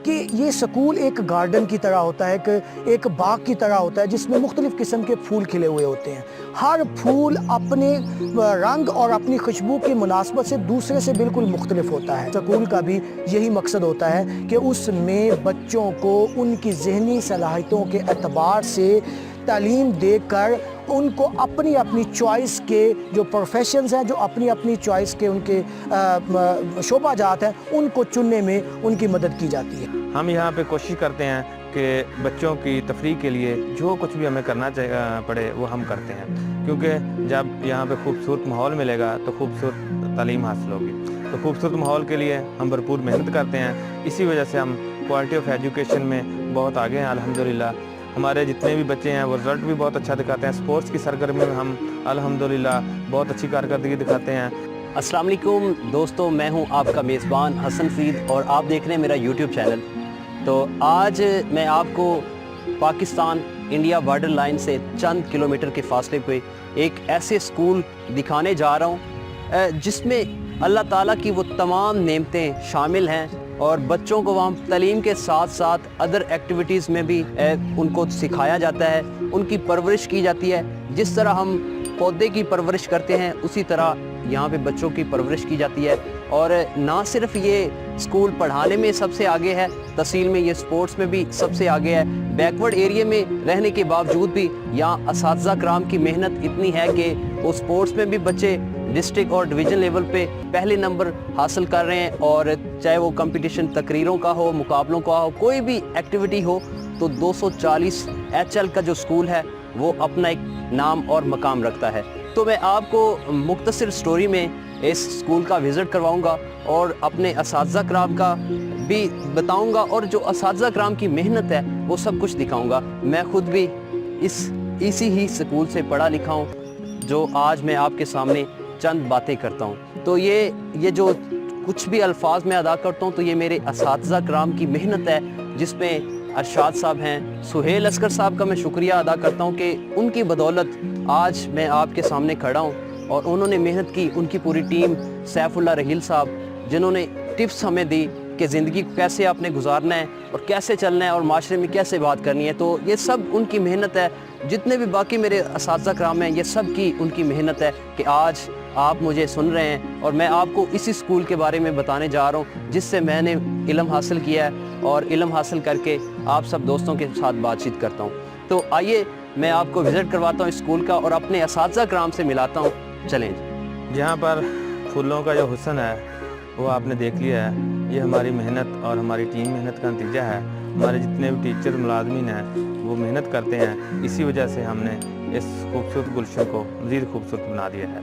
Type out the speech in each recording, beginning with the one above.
کہ یہ سکول ایک گارڈن کی طرح ہوتا ہے، ایک باغ کی طرح ہوتا ہے جس میں مختلف قسم کے پھول کھلے ہوئے ہوتے ہیں۔ ہر پھول اپنے رنگ اور اپنی خوشبو کی مناسبت سے دوسرے سے بالکل مختلف ہوتا ہے۔ سکول کا بھی یہی مقصد ہوتا ہے کہ اس میں بچوں کو ان کی ذہنی صلاحیتوں کے اعتبار سے تعلیم دے کر ان کو اپنی اپنی چوائس کے جو پروفیشنز ہیں، جو اپنی اپنی چوائس کے ان کے شعبہ جات ہیں، ان کو چننے میں ان کی مدد کی جاتی ہے۔ ہم یہاں پہ کوشش کرتے ہیں کہ بچوں کی تفریح کے لیے جو کچھ بھی ہمیں کرنا پڑے وہ ہم کرتے ہیں، کیونکہ جب یہاں پہ خوبصورت ماحول ملے گا تو خوبصورت تعلیم حاصل ہوگی۔ تو خوبصورت ماحول کے لیے ہم بھرپور محنت کرتے ہیں، اسی وجہ سے ہم کوالٹی آف ایجوکیشن میں بہت آگے ہیں الحمدللہ۔ ہمارے جتنے بھی بچے ہیں وہ رزلٹ بھی بہت اچھا دکھاتے ہیں، سپورٹس کی سرگرمی میں ہم الحمدللہ بہت اچھی کارکردگی دکھاتے ہیں۔ السلام علیکم دوستو، میں ہوں آپ کا میزبان حسن فرید اور آپ دیکھ رہے ہیں میرا یوٹیوب چینل۔ تو آج میں آپ کو پاکستان انڈیا بارڈر لائن سے چند کلومیٹر کے فاصلے پہ ایک ایسے سکول دکھانے جا رہا ہوں جس میں اللہ تعالیٰ کی وہ تمام نعمتیں شامل ہیں، اور بچوں کو وہاں تعلیم کے ساتھ ساتھ ادر ایکٹیویٹیز میں بھی ان کو سکھایا جاتا ہے، ان کی پرورش کی جاتی ہے۔ جس طرح ہم پودے کی پرورش کرتے ہیں اسی طرح یہاں پہ بچوں کی پرورش کی جاتی ہے۔ اور نہ صرف یہ اسکول پڑھانے میں سب سے آگے ہے، تحصیل میں یہ سپورٹس میں بھی سب سے آگے ہے۔ بیکورڈ ایریا میں رہنے کے باوجود بھی یہاں اساتذہ کرام کی محنت اتنی ہے کہ وہ سپورٹس میں بھی بچے ڈسٹرکٹ اور ڈویژن لیول پہ پہلے نمبر حاصل کر رہے ہیں، اور چاہے وہ کمپٹیشن تقریروں کا ہو، مقابلوں کا ہو، کوئی بھی ایکٹیویٹی ہو، تو 240 HL کا جو سکول ہے وہ اپنا ایک نام اور مقام رکھتا ہے۔ تو میں آپ کو مختصر سٹوری میں اس سکول کا وزٹ کرواؤں گا اور اپنے اساتذہ کرام کا بھی بتاؤں گا، اور جو اساتذہ کرام کی محنت ہے وہ سب کچھ دکھاؤں گا۔ میں خود بھی اسی ہی سکول سے پڑھا لکھا ہوں، جو آج میں آپ کے سامنے چند باتیں کرتا ہوں۔ تو یہ جو کچھ بھی الفاظ میں ادا کرتا ہوں تو یہ میرے اساتذہ کرام کی محنت ہے، جس میں ارشاد صاحب ہیں، سہیل اسکر صاحب کا میں شکریہ ادا کرتا ہوں کہ ان کی بدولت آج میں آپ کے سامنے کھڑا ہوں، اور انہوں نے محنت کی، ان کی پوری ٹیم، سیف اللہ رحیل صاحب جنہوں نے ٹپس ہمیں دی کہ زندگی کو کیسے آپ نے گزارنا ہے اور کیسے چلنا ہے اور معاشرے میں کیسے بات کرنی ہے۔ تو یہ سب ان کی محنت ہے، جتنے بھی باقی میرے اساتذہ کرام ہیں یہ سب کی ان کی محنت ہے کہ آج آپ مجھے سن رہے ہیں، اور میں آپ کو اسی سکول کے بارے میں بتانے جا رہا ہوں جس سے میں نے علم حاصل کیا ہے، اور علم حاصل کر کے آپ سب دوستوں کے ساتھ بات چیت کرتا ہوں۔ تو آئیے میں آپ کو وزٹ کرواتا ہوں اس سکول کا اور اپنے اساتذہ کرام سے ملاتا ہوں، چلیں۔ یہاں پر پھولوں کا جو حسن ہے وہ آپ نے دیکھ لیا ہے، یہ ہماری محنت اور ہماری ٹیم محنت کا نتیجہ ہے۔ ہمارے جتنے بھی ٹیچر ملازمین ہیں وہ محنت کرتے ہیں، اسی وجہ سے ہم نے اس خوبصورت گلشن کو مزید خوبصورت بنا دیا ہے۔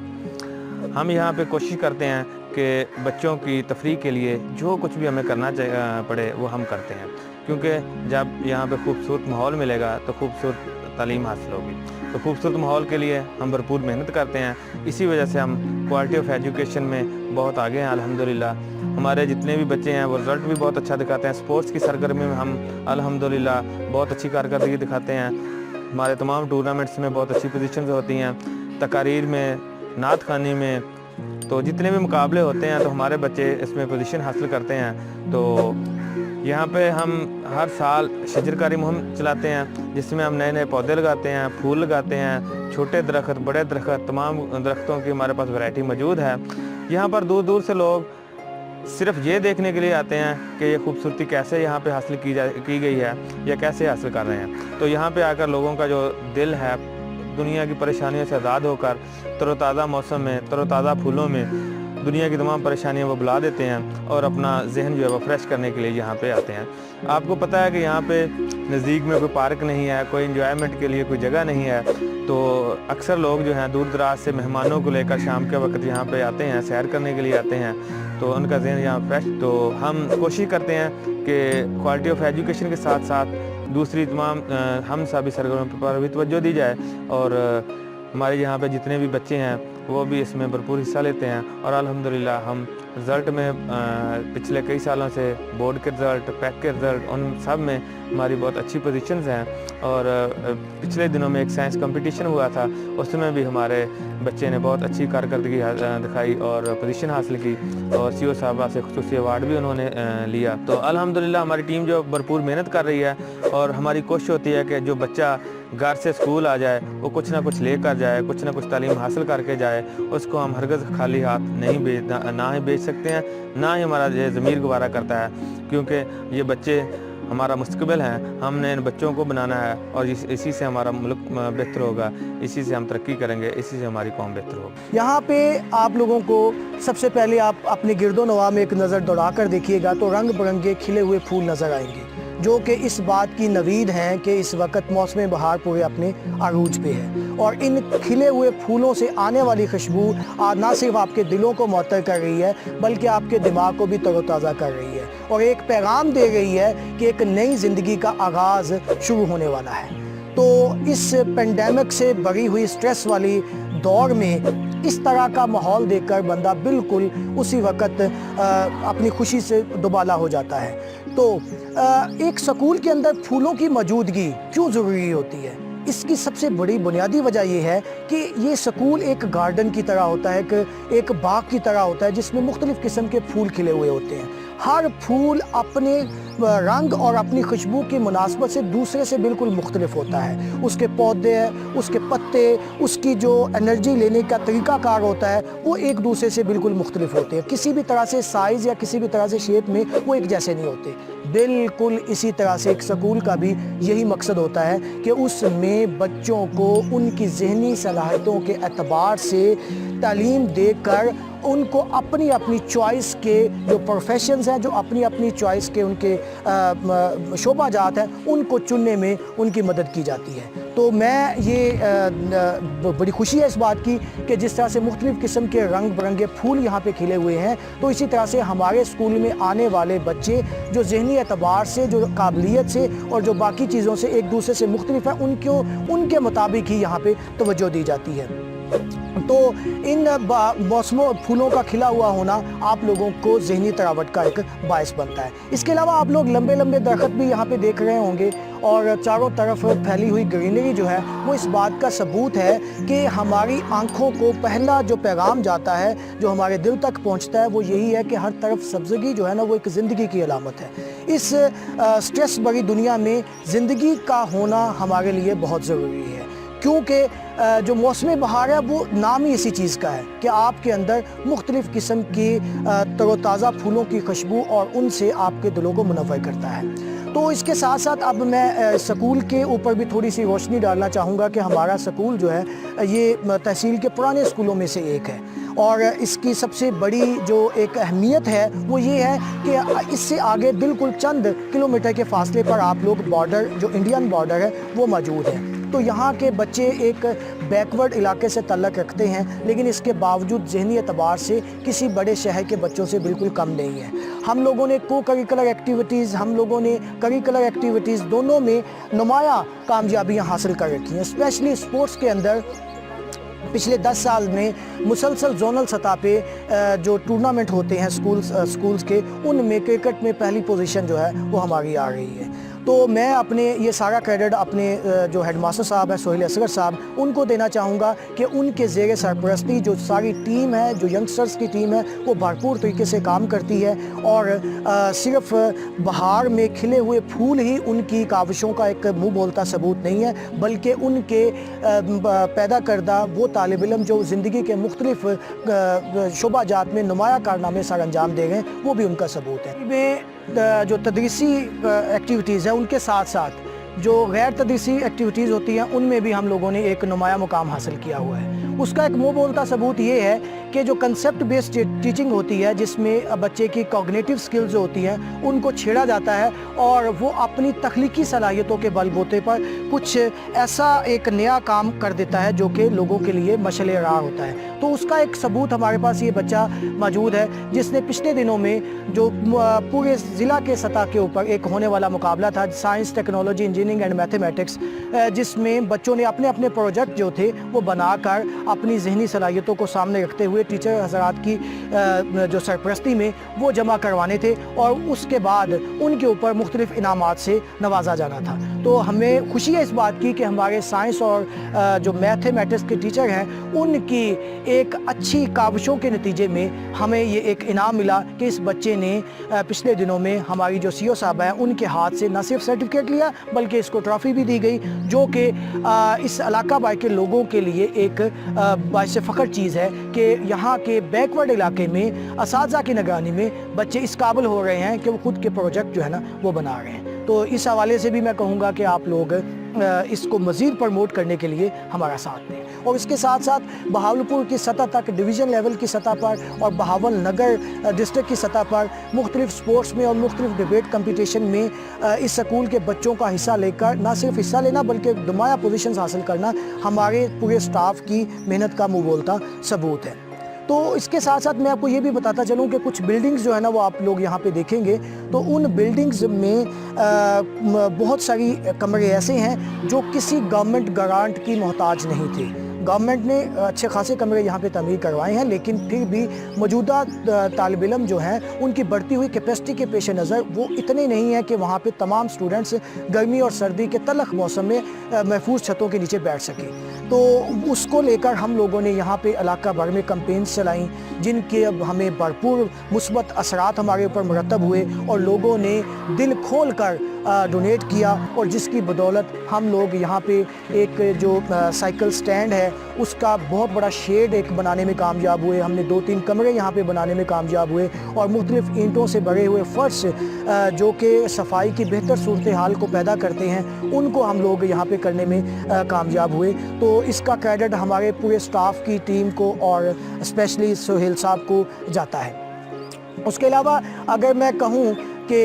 ہم یہاں پہ کوشش کرتے ہیں کہ بچوں کی تفریح کے لیے جو کچھ بھی ہمیں کرنا پڑے وہ ہم کرتے ہیں، کیونکہ جب یہاں پہ خوبصورت ماحول ملے گا تو خوبصورت تعلیم حاصل ہوگی۔ تو خوبصورت ماحول کے لیے ہم بھرپور محنت کرتے ہیں، اسی وجہ سے ہم کوالٹی آف ایجوکیشن میں بہت آگے ہیں الحمدللہ۔ ہمارے جتنے بھی بچے ہیں وہ رزلٹ بھی بہت اچھا دکھاتے ہیں، سپورٹس کی سرگرمی میں ہم الحمدللہ بہت اچھی کارکردگی دکھاتے ہیں۔ ہمارے تمام ٹورنامنٹس میں بہت اچھی پوزیشنز ہوتی ہیں، تقاریر میں، نعت خوانی میں، تو جتنے بھی مقابلے ہوتے ہیں تو ہمارے بچے اس میں پوزیشن حاصل کرتے ہیں۔ تو یہاں پہ ہم ہر سال شجرکاری مہم چلاتے ہیں جس میں ہم نئے نئے پودے لگاتے ہیں، پھول لگاتے ہیں، چھوٹے درخت، بڑے درخت، تمام درختوں کی ہمارے پاس ورائٹی موجود ہے۔ یہاں پر دور دور سے لوگ صرف یہ دیکھنے کے لیے آتے ہیں کہ یہ خوبصورتی کیسے یہاں پہ حاصل کی گئی ہے یا کیسے حاصل کر رہے ہیں۔ تو یہاں پہ آ کر لوگوں کا جو دل ہے دنیا کی پریشانیوں سے آزاد ہو کر تر و تازہ موسم میں، تر و تازہ پھولوں میں دنیا کی تمام پریشانیاں وہ بھلا دیتے ہیں، اور اپنا ذہن جو ہے وہ فریش کرنے کے لیے یہاں پہ آتے ہیں۔ آپ کو پتہ ہے کہ یہاں پہ نزدیک میں کوئی پارک نہیں ہے، کوئی انجوائمنٹ کے لیے کوئی جگہ نہیں ہے، تو اکثر لوگ جو ہیں دور دراز سے مہمانوں کو لے کر شام کے وقت یہاں پہ آتے ہیں، سیر کرنے کے لیے آتے ہیں، تو ان کا ذہن یہاں فریش۔ تو ہم کوشش کرتے ہیں کہ کوالٹی آف ایجوکیشن کے ساتھ ساتھ دوسری تمام ہم سبھی سرگرمیوں پر بھی توجہ دی جائے، اور ہمارے یہاں پہ جتنے بھی بچے ہیں वो भी इसमें भरपूर हिस्सा लेते हैं। और अल्हम्दुलिल्लाह हम रिज़ल्ट में पिछले कई सालों से बोर्ड के रिज़ल्ट, पैक के रिज़ल्ट, उन सब में हमारी बहुत अच्छी पोजीशंस हैं। और पिछले दिनों में एक साइंस कंपटीशन हुआ था, उसमें भी हमारे बच्चे ने बहुत अच्छी कारकर्दगी दिखाई और पोजीशन हासिल की, और सीओ साहबा से खुसूसी अवार्ड भी उन्होंने लिया। तो अल्हम्दुलिल्लाह हमारी टीम जो भरपूर मेहनत कर रही है, और हमारी कोशिश होती है कि जो बच्चा घर से स्कूल आ जाए वो कुछ ना कुछ लेकर जाए, कुछ ना कुछ तालीम हासिल करके जाए। उसको हम हरगज़ खाली हाथ नहीं ना ही भेज सकते हैं, ना ही हमारा ये ज़मीर गवारा करता है, क्योंकि ये बच्चे हमारा मुस्तकबिल हैं। हमने इन बच्चों को बनाना है, और इसी से हमारा मुल्क बेहतर होगा, इसी से हम तरक्की करेंगे, इसी से हमारी कौम बेहतर होगी। यहाँ पे आप लोगों को सबसे पहले आप अपने गिरदो नवा में एक नज़र दौड़ा कर देखिएगा तो रंग बिरंगे खिले हुए फूल नज़र आएंगे, जो कि इस बात की नवीद हैं कि इस वक्त मौसम बहार पूरे अपने अरूज पे है। और इन खिले हुए फूलों से आने वाली खुशबू ना सिर्फ आपके दिलों को मुअत्तर कर रही है, बल्कि आपके दिमाग को भी तरोताज़ा कर रही है, और एक पैगाम दे रही है कि एक नई ज़िंदगी का आगाज़ शुरू होने वाला है। तो इस पेंडेमिक से भरी हुई स्ट्रेस वाली दौर में इस तरह का माहौल देखकर बंदा बिल्कुल उसी वक्त अपनी खुशी से दुबाला हो जाता है। तो एक स्कूल के अंदर फूलों की मौजूदगी क्यों ज़रूरी होती है? इसकी सबसे बड़ी बुनियादी वजह यह है कि ये स्कूल एक गार्डन की तरह होता है, एक बाग की तरह होता है, जिसमें मुख्तलिफ़ किस्म के फूल खिले हुए होते हैं। हर फूल अपने रंग और अपनी खुशबू की मुनासबत से दूसरे से बिल्कुल मुख्तलिफ होता है। उसके पौधे, उसके पत्ते, उसकी जो एनर्जी लेने का तरीक़ाकार होता है वो एक दूसरे से बिल्कुल मुख्तलिफ होते हैं। किसी भी तरह से साइज़ या किसी भी तरह से शेप में वो एक जैसे नहीं होते। बिल्कुल इसी तरह से एक स्कूल का भी यही मकसद होता है कि उसमें बच्चों को उनकी ज़हनी सलाहियतों के एतबार से तालीम देकर उनको अपनी अपनी चॉइस के जो प्रोफेशंस हैं, जो अपनी अपनी चॉइस के उनके शोबा जात हैं, उनको चुनने में उनकी मदद की जाती है। तो मैं ये बड़ी खुशी है इस बात की कि जिस तरह से मुख्तलिफ़ किस्म के रंग बिरंगे फूल यहाँ पे खिले हुए हैं, तो इसी तरह से हमारे स्कूल में आने वाले बच्चे जो ज़हनी एतबार से, जो काबिलियत से और जो बाकी चीज़ों से एक दूसरे से मुख्तलिफ है, उनके मुताबिक ही यहाँ पे तवज्जो दी जाती है। तो इन मौसमों फूलों का खिला हुआ होना आप लोगों को ज़हनी तरावट का एक बायस बनता है। इसके अलावा आप लोग लंबे लंबे दरख्त भी यहाँ पे देख रहे होंगे, और चारों तरफ फैली हुई ग्रीनरी जो है वो इस बात का सबूत है कि हमारी आँखों को पहला जो पैगाम जाता है, जो हमारे दिल तक पहुँचता है, वो यही है कि हर तरफ सब्ज़गी जो है ना वो एक ज़िंदगी की अलामत है। इस स्ट्रेस भरी दुनिया में ज़िंदगी का होना हमारे लिए बहुत ज़रूरी है, क्योंकि जो मौसम बहार है वो नाम ही इसी चीज़ का है कि आपके अंदर मुख्तलिफ़ किस्म की तरोताज़ा फूलों की खुशबू और उनसे आपके दिलों को मुनव्वर करता है। तो इसके साथ साथ अब मैं स्कूल के ऊपर भी थोड़ी सी रोशनी डालना चाहूँगा कि हमारा स्कूल जो है ये तहसील के पुराने स्कूलों में से एक है, और इसकी सबसे बड़ी जो एक अहमियत है वो ये है कि इससे आगे बिल्कुल चंद किलोमीटर के फासले पर आप लोग बॉर्डर, जो इंडियन बॉर्डर है, वो मौजूद है। तो यहाँ के बच्चे एक बैकवर्ड इलाके से तल्लक रखते हैं, लेकिन इसके बावजूद ज़हनी एतबार से किसी बड़े शहर के बच्चों से बिल्कुल कम नहीं है। हम लोगों ने करिकुलर एक्टिविटीज़, हम लोगों ने करिकुलर एक्टिविटीज़ दोनों में नुमाया कामयाबियाँ हासिल कर रखी हैं। स्पेशली स्पोर्ट्स के अंदर पिछले 10 साल में मुसलसल जोनल सतह पे जो टूर्नामेंट होते हैं स्कूल्स के, उनमें क्रिकेट में पहली पोजीशन जो है वो हमारी आ रही है। तो मैं अपने ये सारा क्रेडिट अपने जो हेडमास्टर साहब हैं सोहेल असगर साहब, उनको देना चाहूँगा कि उनके ज़ेरे सरपरस्ती जो सारी टीम है, जो यंगस्टर्स की टीम है, वो भरपूर तरीके से काम करती है, और सिर्फ बहार में खिले हुए फूल ही उनकी काविशों का एक मुँह बोलता सबूत नहीं है, बल्कि उनके पैदा करदा वो तालिब इल्म जो ज़िंदगी के मुख्तलिफ शोबा जात में नुमाया कारनामे सर अंजाम दे गए, वो भी उनका सबूत है। में जो तदरीसी एक्टिविटीज़ है उनके साथ साथ जो गैर तदरीसी एक्टिविटीज़ होती हैं उनमें भी हम लोगों ने एक नुमाया मुकाम हासिल किया हुआ है। उसका एक मुँह बोलता सबूत ये है कि जो कंसेप्ट बेस्ड टीचिंग होती है, जिसमें बच्चे की कॉग्निटिव स्किल्स जो होती हैं उनको छेड़ा जाता है, और वो अपनी तख्लीकी सलाहियतों के बलबूते पर कुछ ऐसा एक नया काम कर देता है जो कि लोगों के लिए मशअले राह होता है। तो उसका एक सबूत हमारे पास ये बच्चा मौजूद है, जिसने पिछले दिनों में जो पूरे ज़िला के सतह के ऊपर एक होने वाला मुकाबला था science, technology, engineering and mathematics, जिसमें बच्चों ने अपने अपने प्रोजेक्ट जो थे वो बनाकर अपनी ज़हनी सलाहियतों को सामने रखते हुए टीचर हज़रात की जो सरपरस्ती में वो जमा करवाने थे और उसके बाद उनके ऊपर मुख्तलिफ इनामात से नवाजा जाना था। तो हमें खुशी है इस बात की कि हमारे साइंस और जो मैथमेटिक्स के टीचर हैं उनकी एक अच्छी काविशों के नतीजे में हमें ये एक इनाम मिला कि इस बच्चे ने पिछले दिनों में हमारी जो सीईओ साहब हैं उनके हाथ से न सिर्फ सर्टिफिकेट लिया बल्कि इसको ट्रॉफ़ी भी दी गई, जो कि इस इलाका बाई के लोगों के लिए एक बाइस फ़ख्र चीज़ है कि यहाँ के बैकवर्ड इलाके में असातिज़ा की निगरानी में बच्चे इस काबिल हो रहे हैं कि वो खुद के प्रोजेक्ट जो है ना वो बना रहे हैं। तो इस हवाले से भी मैं कहूँगा कि आप लोग इसको मज़ीद प्रमोट करने के लिए हमारा साथ दें। और इसके साथ साथ बहावलपुर की सतह तक, डिवीज़न लेवल की सतह पर और बहावल नगर डिस्ट्रिक्ट की सतह पर मुख्तलिफ स्पोर्ट्स में और मुख्तलिफ डिबेट कंपटीशन में इस स्कूल के बच्चों का हिस्सा लेकर ना सिर्फ हिस्सा लेना बल्कि नुमाया पोजीशंस हासिल करना हमारे पूरे स्टाफ की मेहनत का मुँह बोलता सबूत है। तो इसके साथ साथ मैं आपको ये भी बताता चलूँ कि कुछ बिल्डिंग्स जो है ना वो आप लोग यहाँ पे देखेंगे तो उन बिल्डिंग्स में बहुत सारी कमरे ऐसे हैं जो किसी गवर्नमेंट ग्रांट की मोहताज नहीं थे। गवर्नमेंट ने अच्छे खासे कमरे यहाँ पे तमीर करवाए हैं, लेकिन फिर भी मौजूदा तालिब इल्म जो हैं उनकी बढ़ती हुई कैपेसिटी के पेश नज़र वो इतने नहीं हैं कि वहाँ पे तमाम स्टूडेंट्स गर्मी और सर्दी के तलख मौसम में महफूज छतों के नीचे बैठ सकें। तो उसको लेकर हम लोगों ने यहाँ पे इलाका भर में कैंपेन्स चलाई जिनके अब हमें भरपूर मुस्बत असरात हमारे ऊपर मुरतब हुए और लोगों ने दिल खोल कर डोनेट किया और जिसकी बदौलत हम लोग यहाँ पे एक जो साइकिल स्टैंड है उसका बहुत बड़ा शेड एक बनाने में कामयाब हुए। हमने 2-3 कमरे यहाँ पे बनाने में कामयाब हुए और मुख्तलिफ ईंटों से भरे हुए फ़र्श जो कि सफाई की बेहतर सूरत हाल को पैदा करते हैं उनको हम लोग यहाँ पे करने में कामयाब हुए। तो इसका क्रेडिट हमारे पूरे स्टाफ की टीम को और स्पेशली सोहेल साहब को जाता है। उसके अलावा अगर मैं कहूँ कि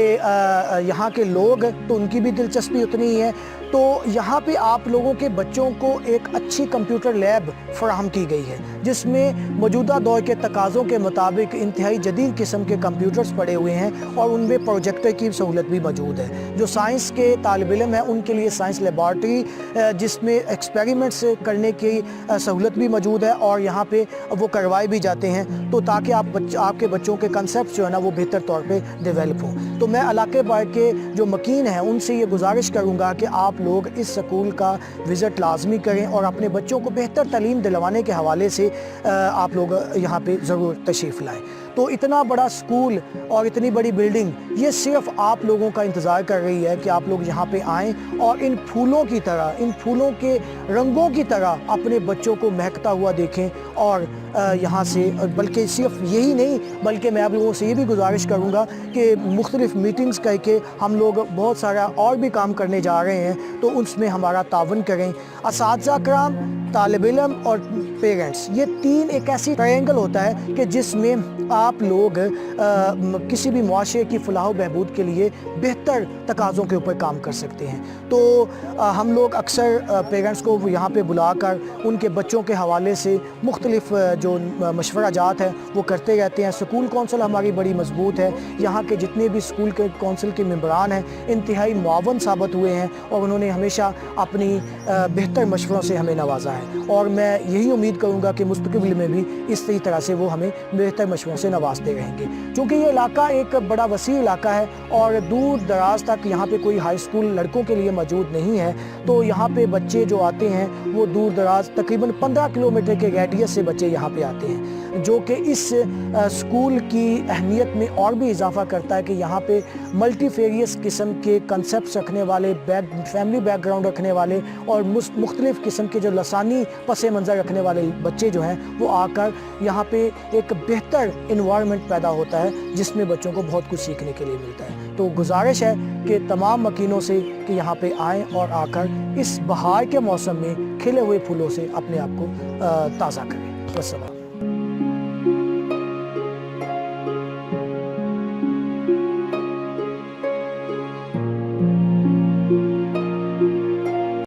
यहाँ के लोग तो उनकी भी दिलचस्पी उतनी ही है। तो यहाँ पे आप लोगों के बच्चों को एक अच्छी कंप्यूटर लैब फराहम की गई है जिसमें मौजूदा दौर के तकाज़ों के मुताबिक इंतहाई जदीद किस्म के कंप्यूटर्स पड़े हुए हैं और उनमें प्रोजेक्टर की सहूलत भी मौजूद है। जो साइंस के तालिब इल्म हैं उनके लिए साइंस लेबॉर्ट्री जिसमें एक्सपेरिमेंट्स करने की सहूलत भी मौजूद है और यहाँ पे वो करवाए भी जाते हैं तो ताकि आपके बच्चों के कंसेप्ट जो है ना वो बेहतर तौर पर डिवेलप हों। तो मैं इलाके भर के जो मकीन हैं उनसे ये गुजारिश करूँगा कि आप लोग इस स्कूल का विज़िट लाजमी करें और अपने बच्चों को बेहतर तालीम दिलवाने के हवाले से आप लोग यहाँ पे ज़रूर तशरीफ़ लाएँ। तो इतना बड़ा स्कूल और इतनी बड़ी बिल्डिंग ये सिर्फ आप लोगों का इंतज़ार कर रही है कि आप लोग यहाँ पे आएँ और इन फूलों की तरह, इन फूलों के रंगों की तरह अपने बच्चों को महकता हुआ देखें। और यहाँ से बल्कि सिर्फ यही नहीं बल्कि मैं आप लोगों से ये भी गुजारिश करूँगा कि मुख्तलिफ़ मीटिंग्स करके हम लोग बहुत सारा और भी काम करने जा रहे हैं तो उसमें हमारा तावन करें। असातिज़ा कराम, तालिब इल्म और पेरेंट्स, ये तीन एक ऐसी ट्रायंगल होता है कि जिसमें आप लोग किसी भी मुआशरे की फलाह बहबूद के लिए बेहतर तकाज़ों के ऊपर काम कर सकते हैं। तो हम लोग अक्सर पेरेंट्स को यहाँ पे बुलाकर उनके बच्चों के हवाले से मुख्तलिफ़ जो मशवरा जात है वो करते रहते हैं। स्कूल कौंसिल हमारी बड़ी मजबूत है, यहाँ के जितने भी स्कूल के कौंसिल के मेंबरान हैं इंतहाई मुआवन साबित हुए हैं और उन्होंने हमेशा अपनी बेहतर मशवरों से हमें नवाजा है और मैं यही उम्मीद करूँगा कि मुस्तक़बिल में भी इसी तरह से वो हमें बेहतर मशवरों से नवाजते रहेंगे। क्योंकि ये इलाका एक बड़ा वसी इलाका है और दूर दराज तक यहाँ पे कोई हाई स्कूल लड़कों के लिए मौजूद नहीं है, तो यहाँ पे बच्चे जो आते हैं वो दूर दराज तकरीबन 15 किलोमीटर के रेडियस से बच्चे यहाँ पे आते हैं, जो कि इस स्कूल की अहमियत में और भी इजाफा करता है कि यहाँ पे मल्टीफेरियस किस्म के कंसेप्ट रखने वाले, फैमिली बैकग्राउंड रखने वाले और मुख्तलिफ़ किस्म के जो लसानी पस मंज़र रखने वाले बच्चे जो हैं वो आकर यहाँ पे एक बेहतर इन्वायरमेंट पैदा होता है जिसमें बच्चों को बहुत कुछ सीखने के लिए मिलता है। तो गुजारिश है कि तमाम मकीनों से कि यहाँ पे आएँ और आकर इस बहार के मौसम में खिले हुए फूलों से अपने आप को ताज़ा करें। वस्सलाम।